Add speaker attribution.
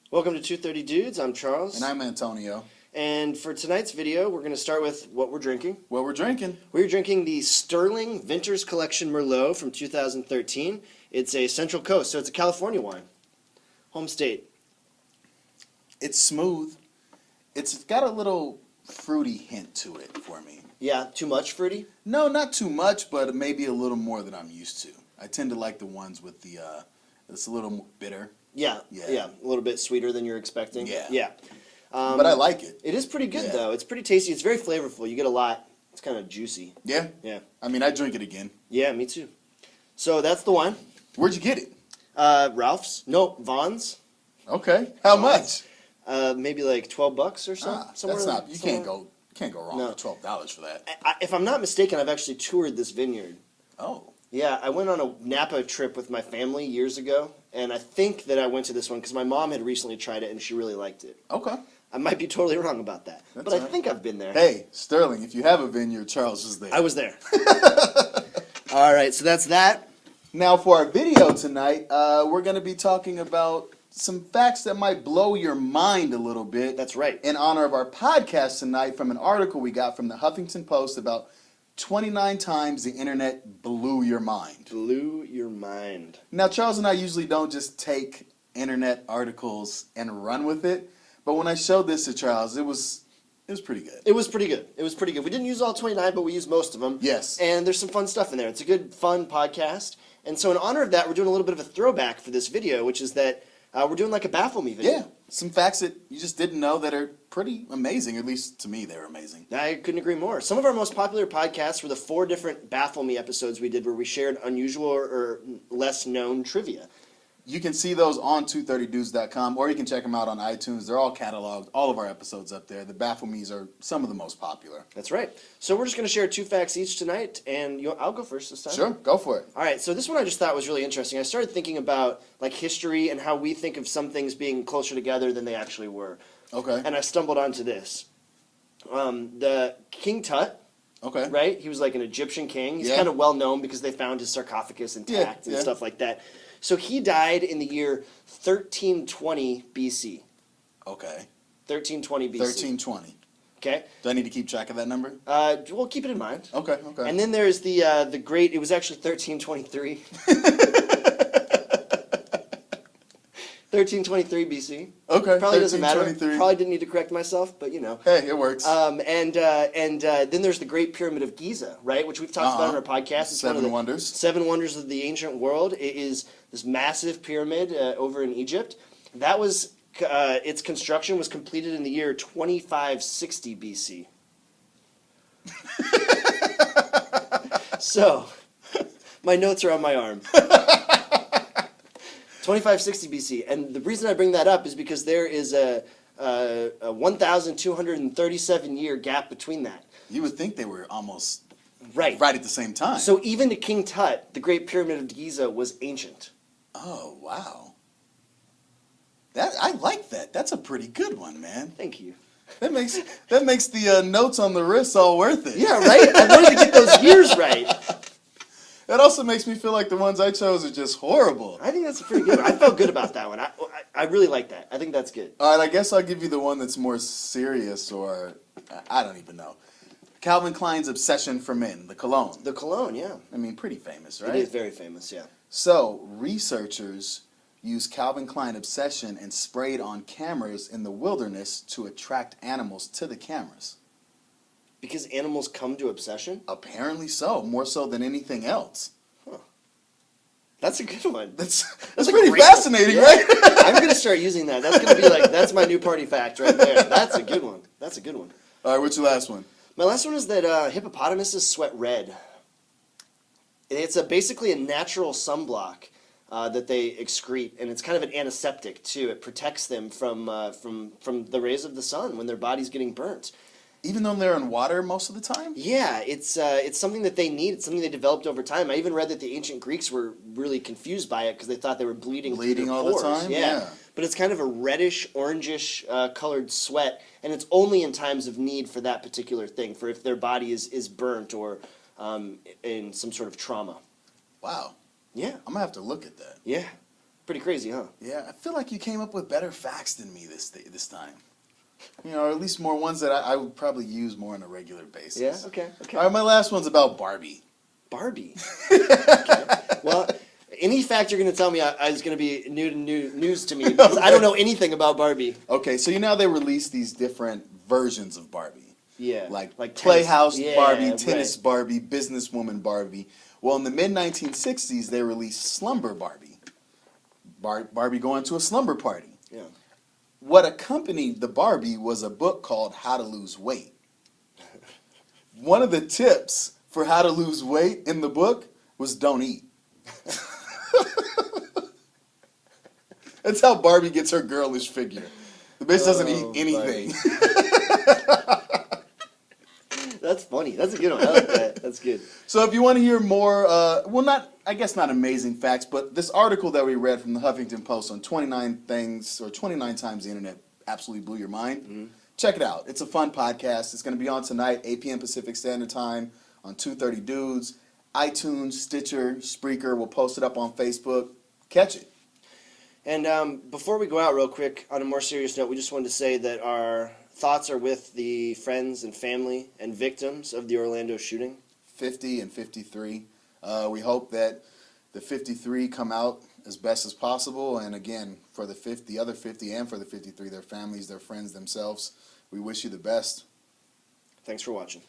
Speaker 1: Welcome to 230 Dudes. I'm Charles.
Speaker 2: And I'm Antonio.
Speaker 1: And for tonight's video, we're going to start with what we're drinking.
Speaker 2: What we're drinking?
Speaker 1: We're drinking the Sterling Vintners Collection Merlot from 2013. It's a Central Coast, so it's a California wine. Home state.
Speaker 2: It's smooth. It's got a little fruity hint to it for me.
Speaker 1: Yeah, too much fruity?
Speaker 2: No, not too much, but maybe a little more than I'm used to. I tend to like the ones with the, it's a little bitter.
Speaker 1: Yeah, a little bit sweeter than you're expecting.
Speaker 2: Yeah. But I like it.
Speaker 1: It is pretty good, though. It's pretty tasty. It's very flavorful. You get a lot. It's kind of juicy.
Speaker 2: Yeah?
Speaker 1: Yeah.
Speaker 2: I mean, I'd drink it again.
Speaker 1: Yeah, me too. So that's the wine.
Speaker 2: Where'd you get it?
Speaker 1: Ralph's. No, Vaughn's.
Speaker 2: Okay. How much?
Speaker 1: Maybe like $12 or so.
Speaker 2: That's not. You can't go wrong with $12 for that.
Speaker 1: If I'm not mistaken, I've actually toured this vineyard.
Speaker 2: Oh.
Speaker 1: Yeah, I went on a Napa trip with my family years ago, and I think that I went to this one because my mom had recently tried it and she really liked it.
Speaker 2: Okay.
Speaker 1: I might be totally wrong about that, but I think I've been there.
Speaker 2: Hey, Sterling, if you have a vineyard, Charles is there.
Speaker 1: I was there. All right, so that's that.
Speaker 2: Now, for our video tonight, we're going to be talking about some facts that might blow your mind a little bit.
Speaker 1: That's right.
Speaker 2: In honor of our podcast tonight from an article we got from the Huffington Post about 29 times the internet blew your mind.
Speaker 1: Blew your mind.
Speaker 2: Now, Charles and I usually don't just take internet articles and run with it, but when I showed this to Charles, it was pretty good.
Speaker 1: It was pretty good. We didn't use all 29, but we used most of them.
Speaker 2: Yes.
Speaker 1: And there's some fun stuff in there. It's a good, fun podcast. And so in honor of that, we're doing a little bit of a throwback for this video, which is that we're doing like a Baffle Me video.
Speaker 2: Yeah, some facts that you just didn't know that are pretty amazing. At least to me, they're amazing.
Speaker 1: I couldn't agree more. Some of our most popular podcasts were the 4 different Baffle Me episodes we did where we shared unusual or less known trivia.
Speaker 2: You can see those on 230dudes.com, or you can check them out on iTunes. They're all cataloged, all of our episodes up there. The Baffle Me's are some of the most popular.
Speaker 1: That's right. So we're just going to share 2 facts each tonight, and I'll go first this time.
Speaker 2: Sure, go for it.
Speaker 1: All right, so this one I just thought was really interesting. I started thinking about like history and how we think of some things being closer together than they actually were.
Speaker 2: Okay.
Speaker 1: And I stumbled onto this. The King Tut.
Speaker 2: Okay.
Speaker 1: Right? He was like an Egyptian king. He's kind of well known because they found his sarcophagus intact and stuff like that. So he died in the year 1320 BC.
Speaker 2: Okay.
Speaker 1: 1320 BC.
Speaker 2: 1320.
Speaker 1: Okay.
Speaker 2: Do I need to keep track of that number?
Speaker 1: We'll keep it in mind.
Speaker 2: Okay.
Speaker 1: And then there's the great. It was actually 1323. 1323 BC.
Speaker 2: Okay.
Speaker 1: Probably doesn't matter. Probably didn't need to correct myself, but you know.
Speaker 2: Hey, it works.
Speaker 1: And then there's the Great Pyramid of Giza, right? Which we've talked about in our podcast. It's
Speaker 2: Seven
Speaker 1: one of the
Speaker 2: Wonders.
Speaker 1: 7 wonders of the ancient world. It is this massive pyramid over in Egypt. That was its construction was completed in the year 2560 BC. So, my notes are on my arm. 2560 BC, and the reason I bring that up is because there is a 1,237 year gap between that.
Speaker 2: You would think they were almost
Speaker 1: right
Speaker 2: at the same time.
Speaker 1: So even to King Tut, the Great Pyramid of Giza was ancient.
Speaker 2: Oh, wow. I like that. That's a pretty good one, man.
Speaker 1: Thank you.
Speaker 2: That makes the notes on the wrists all worth it.
Speaker 1: Yeah, right? I wanted to get those years right.
Speaker 2: That also makes me feel like the ones I chose are just horrible.
Speaker 1: I think that's a pretty good one. I felt good about that one. I really like that. I think that's good.
Speaker 2: All right, I guess I'll give you the one that's more serious, or I don't even know. Calvin Klein's obsession for men, the cologne.
Speaker 1: The cologne, yeah.
Speaker 2: I mean, pretty famous, right?
Speaker 1: It is very famous, yeah.
Speaker 2: So, researchers used Calvin Klein obsession and sprayed on cameras in the wilderness to attract animals to the cameras.
Speaker 1: Because animals come to obsession?
Speaker 2: Apparently so, more so than anything else.
Speaker 1: Huh. That's a good one.
Speaker 2: That's pretty fascinating, right?
Speaker 1: I'm going to start using that. That's going to be like, that's my new party fact right there. That's a good one. That's a good one.
Speaker 2: All right, what's your last one?
Speaker 1: My last one is that hippopotamuses sweat red. It's basically a natural sunblock that they excrete, and it's kind of an antiseptic too. It protects them from the rays of the sun when their body's getting burnt.
Speaker 2: Even though they're in water most of the time?
Speaker 1: Yeah, it's something that they need. It's something they developed over time. I even read that the ancient Greeks were really confused by it because they thought they were bleeding through their
Speaker 2: all
Speaker 1: pores.
Speaker 2: the time?
Speaker 1: Yeah. But it's kind of a reddish, orangish colored sweat, and it's only in times of need for that particular thing, for if their body is burnt or in some sort of trauma.
Speaker 2: Wow.
Speaker 1: Yeah.
Speaker 2: I'm going to have to look at that.
Speaker 1: Yeah. Pretty crazy, huh?
Speaker 2: Yeah, I feel like you came up with better facts than me this time. You know, or at least more ones that I would probably use more on a regular basis.
Speaker 1: Yeah, okay.
Speaker 2: All right, my last one's about Barbie.
Speaker 1: Barbie. Okay. Well, any fact you're going to tell me is going to be news to me because I don't know anything about Barbie.
Speaker 2: Okay, so you know how they release these different versions of Barbie?
Speaker 1: Yeah.
Speaker 2: Like
Speaker 1: tennis.
Speaker 2: Playhouse
Speaker 1: Yeah,
Speaker 2: Barbie, Tennis
Speaker 1: right.
Speaker 2: Barbie, Businesswoman Barbie. Well, in the mid-1960s, they released Slumber Barbie. Barbie going to a slumber party.
Speaker 1: Yeah.
Speaker 2: What accompanied the Barbie was a book called How to Lose Weight. One of the tips for how to lose weight in the book was don't eat. That's how Barbie gets her girlish figure. The bitch doesn't eat anything.
Speaker 1: That's funny. That's a good one. I like that. That's good.
Speaker 2: So if you want to hear more, I guess not amazing facts, but this article that we read from the Huffington Post on 29 times the internet absolutely blew your mind. Mm-hmm. Check it out. It's a fun podcast. It's going to be on tonight, 8 p.m. Pacific Standard Time on 2:30 Dudes, iTunes, Stitcher, Spreaker. We'll post it up on Facebook. Catch it.
Speaker 1: And before we go out real quick, on a more serious note, we just wanted to say that our thoughts are with the friends and family and victims of the Orlando shooting.
Speaker 2: 50 and 53. We hope that the 53 come out as best as possible. And again, for the other 50 and for the 53, their families, their friends, themselves, we wish you the best.
Speaker 1: Thanks for watching.